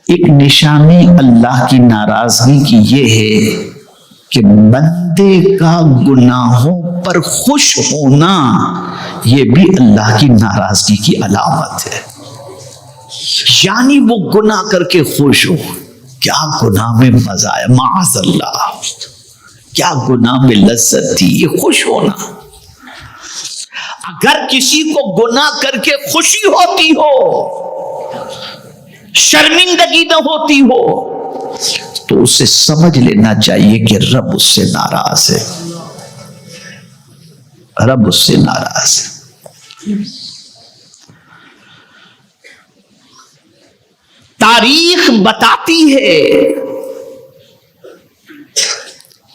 ایک نشانی اللہ کی ناراضگی کی یہ ہے کہ بندے کا گناہوں پر خوش ہونا یہ بھی اللہ کی ناراضگی کی علامت ہے. یعنی وہ گناہ کر کے خوش ہو. کیا گناہ میں مزہ ہے، معاذ اللہ، کیا گناہ میں لذت تھی، یہ خوش ہونا. اگر کسی کو گناہ کر کے خوشی ہوتی ہو، شرمندگی نہ ہوتی ہو، تو اسے سمجھ لینا چاہیے کہ رب اس سے ناراض ہے، رب اس سے ناراض ہے. تاریخ بتاتی ہے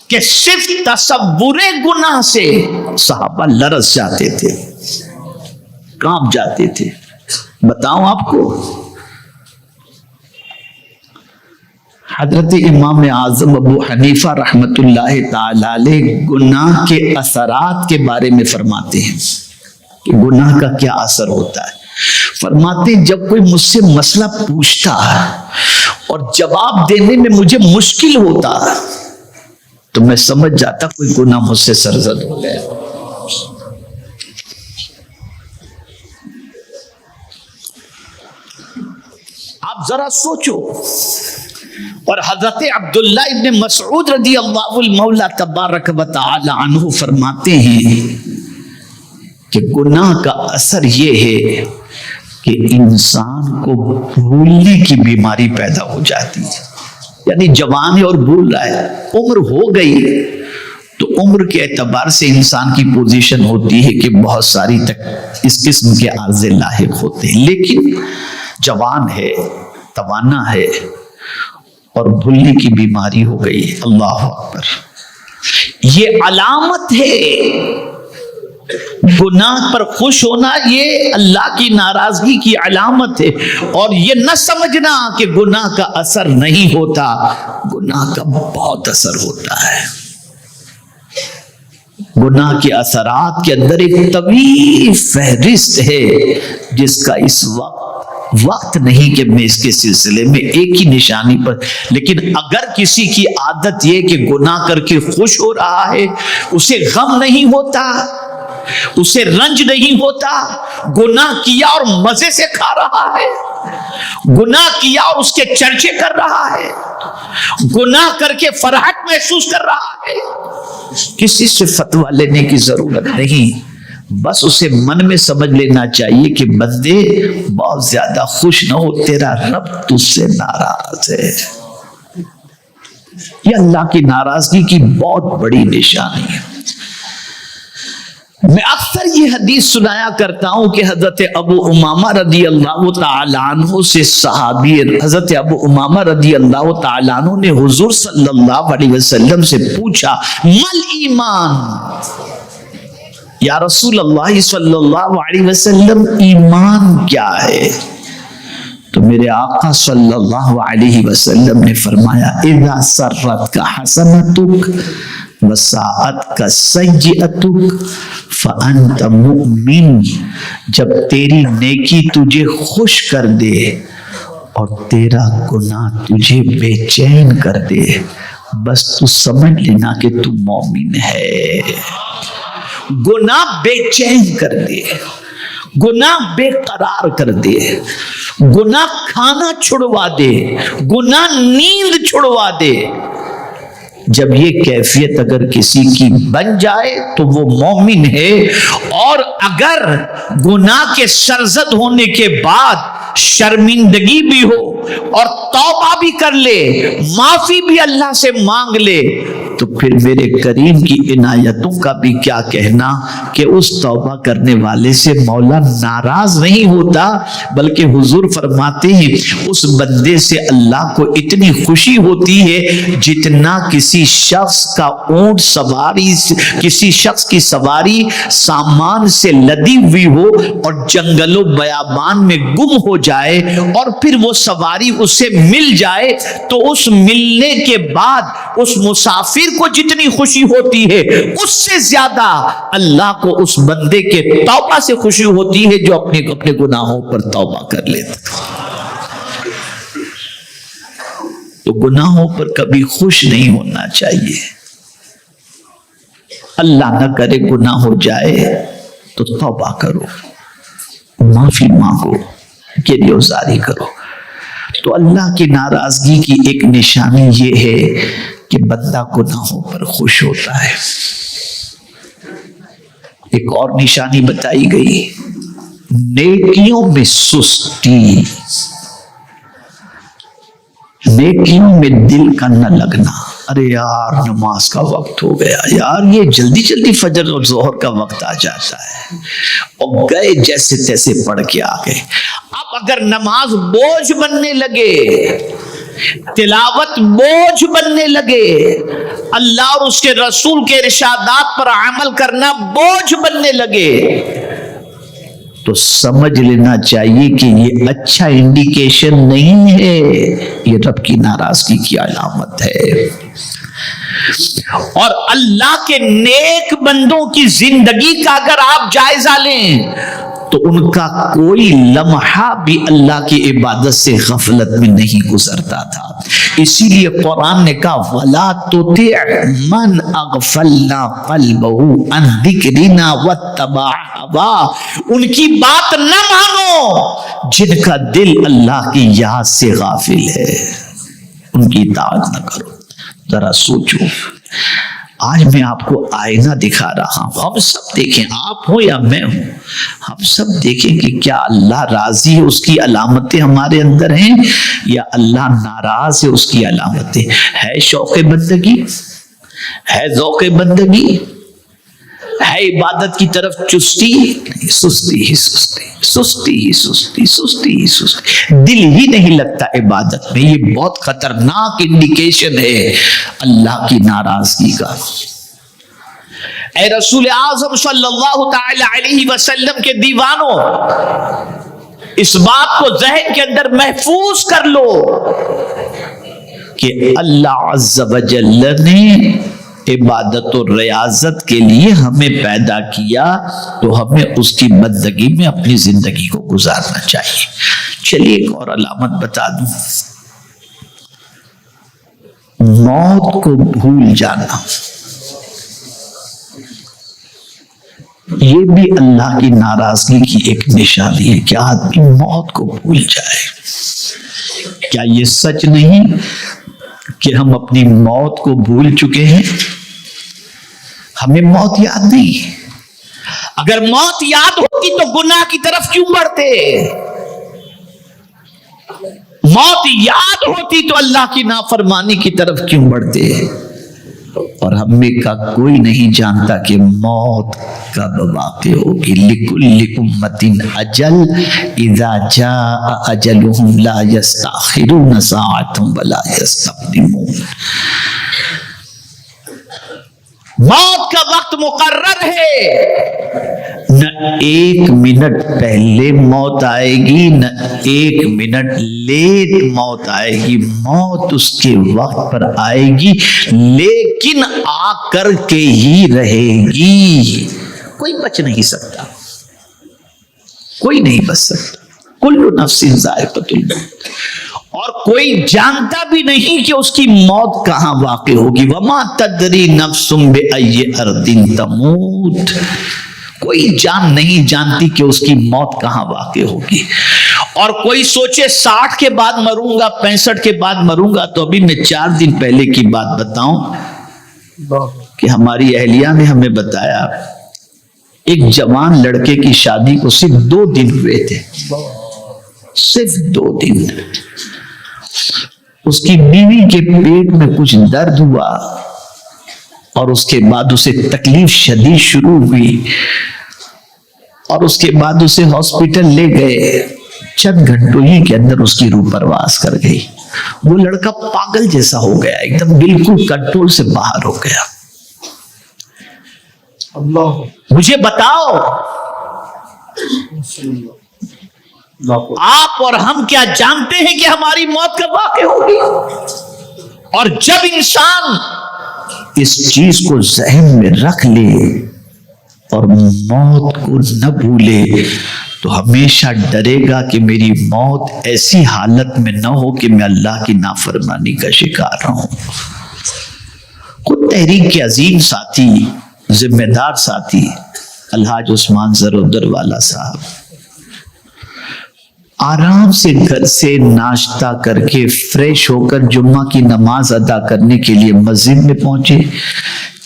کہ صرف تصور گناہ سے صحابہ لرز جاتے تھے، کانپ جاتے تھے. بتاؤں آپ کو، حضرت امام اعظم ابو حنیفہ رحمت اللہ تعالی علیہ گناہ کے اثرات کے بارے میں فرماتے ہیں کہ گناہ کا کیا اثر ہوتا ہے. فرماتے ہیں جب کوئی مجھ سے مسئلہ پوچھتا اور جواب دینے میں مجھے مشکل ہوتا تو میں سمجھ جاتا کوئی گناہ مجھ سے سرزد ہو گیا. آپ ذرا سوچو. اور حضرت عبداللہ ابن مسعود رضی اللہ المولا تبارک و تعالی عنہ فرماتے ہیں کہ گناہ کا اثر یہ ہے کہ انسان کو بھولنے کی بیماری پیدا ہو جاتی ہے. یعنی جوان ہے اور بھول رہا ہے، عمر ہو گئی تو عمر کے اعتبار سے انسان کی پوزیشن ہوتی ہے کہ بہت ساری تک اس قسم کے عارضے لاحق ہوتے ہیں، لیکن جوان ہے، توانا ہے اور بھولنے کی بیماری ہو گئی. اللہ اکبر. یہ علامت ہے. گناہ پر خوش ہونا یہ اللہ کی ناراضگی کی علامت ہے. اور یہ نہ سمجھنا کہ گناہ کا اثر نہیں ہوتا، گناہ کا بہت اثر ہوتا ہے. گناہ کے اثرات کے اندر ایک طویل فہرست ہے جس کا اس وقت نہیں کہ میں اس کے سلسلے میں ایک ہی نشانی پر. لیکن اگر کسی کی عادت یہ کہ گناہ کر کے خوش ہو رہا ہے، اسے غم نہیں ہوتا، اسے رنج نہیں ہوتا، گناہ کیا اور مزے سے کھا رہا ہے، گناہ کیا اور اس کے چرچے کر رہا ہے، گناہ کر کے فرحت محسوس کر رہا ہے، کسی سے فتویٰ لینے کی ضرورت نہیں. بس اسے من میں سمجھ لینا چاہیے کہ بندے بہت زیادہ خوش نہ ہو، تیرا رب تجھ سے ناراض ہے. یہ اللہ کی ناراضگی کی بہت بڑی نشانی ہے. میں اکثر یہ حدیث سنایا کرتا ہوں کہ حضرت ابو امامہ رضی اللہ تعالیٰ عنہ سے صحابی حضرت ابو امامہ رضی اللہ تعالیٰ عنہ نے حضور صلی اللہ علیہ وسلم سے پوچھا مل ایمان، یا رسول اللہ صلی اللہ علیہ وسلم ایمان کیا ہے؟ تو میرے آقا صلی اللہ علیہ وسلم نے فرمایا اذا سرت کا حسنتک وساعت کا سیئتک فانت مؤمن. جب تیری نیکی تجھے خوش کر دے اور تیرا گناہ تجھے بے چین کر دے، بس تو سمجھ لینا کہ تو مومن ہے. گناہ بے چین کر دے، گناہ بے قرار کر دے، گناہ کھانا چھڑوا دے، گناہ نیند چھڑوا دے، جب یہ کیفیت اگر کسی کی بن جائے تو وہ مومن ہے. اور اگر گناہ کے سرزد ہونے کے بعد شرمندگی بھی ہو اور توبہ بھی کر لے، معافی بھی اللہ سے مانگ لے، تو پھر میرے کریم کی عنایتوں کا بھی کیا کہنا کہ اس توبہ کرنے والے سے مولا ناراض نہیں ہوتا، بلکہ حضور فرماتے ہیں اس بندے سے اللہ کو اتنی خوشی ہوتی ہے جتنا کسی شخص کا اونٹ سواری، کسی شخص کی سواری سامان سے لدی ہوئی ہو اور جنگل و بیابان میں گم ہو جائے اور پھر وہ سواری اسے مل جائے، تو اس ملنے کے بعد اس مسافر کو جتنی خوشی ہوتی ہے اس سے زیادہ اللہ کو اس بندے کے توبہ سے خوشی ہوتی ہے جو اپنے گناہوں پر توبہ کر لیتا. تو گناہوں پر کبھی خوش نہیں ہونا چاہیے. اللہ نہ کرے گناہ ہو جائے تو توبہ کرو, معافی مانگو, گریہزاری کرو. تو اللہ کی ناراضگی کی ایک نشانی یہ ہے کہ بندہ گناہوں پر خوش ہوتا ہے. ایک اور نشانی بتائی گئی, نیکیوں میں سستی, نیکیوں میں دل کا نہ لگنا. ارے یار نماز کا وقت ہو گیا, یار یہ جلدی جلدی فجر اور ظہر کا وقت آ جاتا ہے, اور گئے جیسے تیسے پڑھ کے آ گئے. اب اگر نماز بوجھ بننے لگے, تلاوت بوجھ بننے لگے, اللہ اور اس کے رسول کے ارشادات پر عمل کرنا بوجھ بننے لگے, تو سمجھ لینا چاہیے کہ یہ اچھا انڈیکیشن نہیں ہے, یہ رب کی ناراضگی کی علامت ہے. اور اللہ کے نیک بندوں کی زندگی کا اگر آپ جائزہ لیں تو ان کا کوئی لمحہ بھی اللہ کی عبادت سے غفلت میں نہیں گزرتا تھا. اسی لیے قرآن نے کہا وَلَا تُطِعْ مَنْ أَغْفَلْنَا قَلْبَهُ عَنْ ذِكْرِنَا وَاتَّبَعَ هَوَاهُ. ان کی بات نہ مانو جن کا دل اللہ کی یاد سے غافل ہے, ان کی اطاعت نہ کرو. ذرا سوچو, آج میں آپ کو آئینہ دکھا رہا ہوں, ہم سب دیکھیں, آپ ہو یا میں ہوں, ہم سب دیکھیں کہ کیا اللہ راضی ہے, اس کی علامتیں ہمارے اندر ہیں, یا اللہ ناراض ہے, اس کی علامتیں. ہے شوق بندگی, ہے ذوق بندگی, ہے عبادت کی طرف چستی, سستی ہی سستی, سستی ہی سستی, سستی ہی سستی, دل ہی نہیں لگتا عبادت میں. یہ بہت خطرناک انڈیکیشن ہے اللہ کی ناراضگی کا. اے رسول اعظم صلی اللہ تعالی علیہ وسلم کے دیوانوں, اس بات کو ذہن کے اندر محفوظ کر لو کہ اللہ عز و جل نے عبادت و ریاضت کے لیے ہمیں پیدا کیا, تو ہمیں اس کی بندگی میں اپنی زندگی کو گزارنا چاہیے. چلیے ایک اور علامت بتا دوں, موت کو بھول جانا. یہ بھی اللہ کی ناراضگی کی ایک نشانی ہے کہ آدمی موت کو بھول جائے. کیا یہ سچ نہیں کہ ہم اپنی موت کو بھول چکے ہیں؟ ہمیں موت یاد نہیں. اگر موت یاد ہوتی تو گناہ کی طرف کیوں بڑھتے؟ موت یاد ہوتی تو اللہ کی نافرمانی کی طرف کیوں بڑھتے؟ اور ہم میں کا کوئی نہیں جانتا کہ موت کب واقع ہوگی. لِكُلِّ أُمَّةٍ أَجَلٌ إِذَا جَاءَ أَجَلُهُمْ لَا يَسْتَأْخِرُونَ سَاعَةً وَلَا يَسْتَقْدِمُونَ. موت کا وقت مقرر ہے, نہ ایک منٹ پہلے موت آئے گی, نہ ایک منٹ لیٹ موت آئے گی. موت اس کے وقت پر آئے گی, لیکن آ کر کے ہی رہے گی. کوئی بچ نہیں سکتا, کوئی نہیں بچ سکتا. کل نفس ذائقۃ الموت. اور کوئی جانتا بھی نہیں کہ اس کی موت کہاں واقع ہوگی. وما تدری نفس بأی ارض تموت. کوئی جان نہیں جانتی کہ اس کی موت کہاں واقع ہوگی. اور کوئی سوچے 60 کے بعد مروں گا, 65 کے بعد مروں گا. تو ابھی میں 4 دن پہلے کی بات بتاؤں کہ ہماری اہلیہ نے ہمیں بتایا, ایک جوان لڑکے کی شادی کو صرف 2 دن ہوئے تھے, صرف 2 دن. اس کی بیوی کے پیٹ میں کچھ درد ہوا, اور اس کے بعد اسے تکلیف شدید شروع ہوئی, اور اس کے بعد اسے ہاسپٹل لے گئے. چند گھنٹوں ہی کے اندر اس کی روح پرواز کر گئی. وہ لڑکا پاگل جیسا ہو گیا, ایک دم بالکل کنٹرول سے باہر ہو گیا. اللہ مجھے بتاؤ, آپ اور ہم کیا جانتے ہیں کہ ہماری موت کب واقع ہوگی؟ اور جب انسان اس چیز کو ذہن میں رکھ لے اور موت کو نہ بھولے, تو ہمیشہ ڈرے گا کہ میری موت ایسی حالت میں نہ ہو کہ میں اللہ کی نافرمانی کا شکار ہوں۔ خود تحریک کے عظیم ساتھی، ذمہ دار ساتھی الحاج عثمان زرودر والا صاحب آرام سے گھر سے ناشتہ کر کے فریش ہو کر جمعہ کی نماز ادا کرنے کے لیے مسجد میں پہنچے۔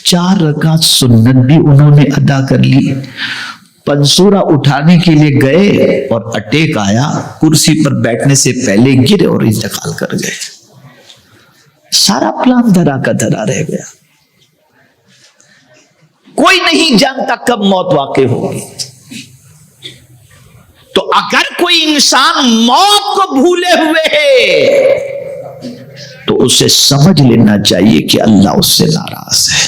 4 رکعت سنت بھی انہوں نے ادا کر لی، پنسورا اٹھانے کے لیے گئے اور اٹیک آیا، کرسی پر بیٹھنے سے پہلے گرے اور انتقال کر گئے۔ سارا پلان دھرا کا دھرا رہ گیا۔ کوئی نہیں جانتا کب موت واقع ہوگی۔ تو اگر کوئی انسان موت کو بھولے ہوئے ہے تو اسے سمجھ لینا چاہیے کہ اللہ اس سے ناراض ہے۔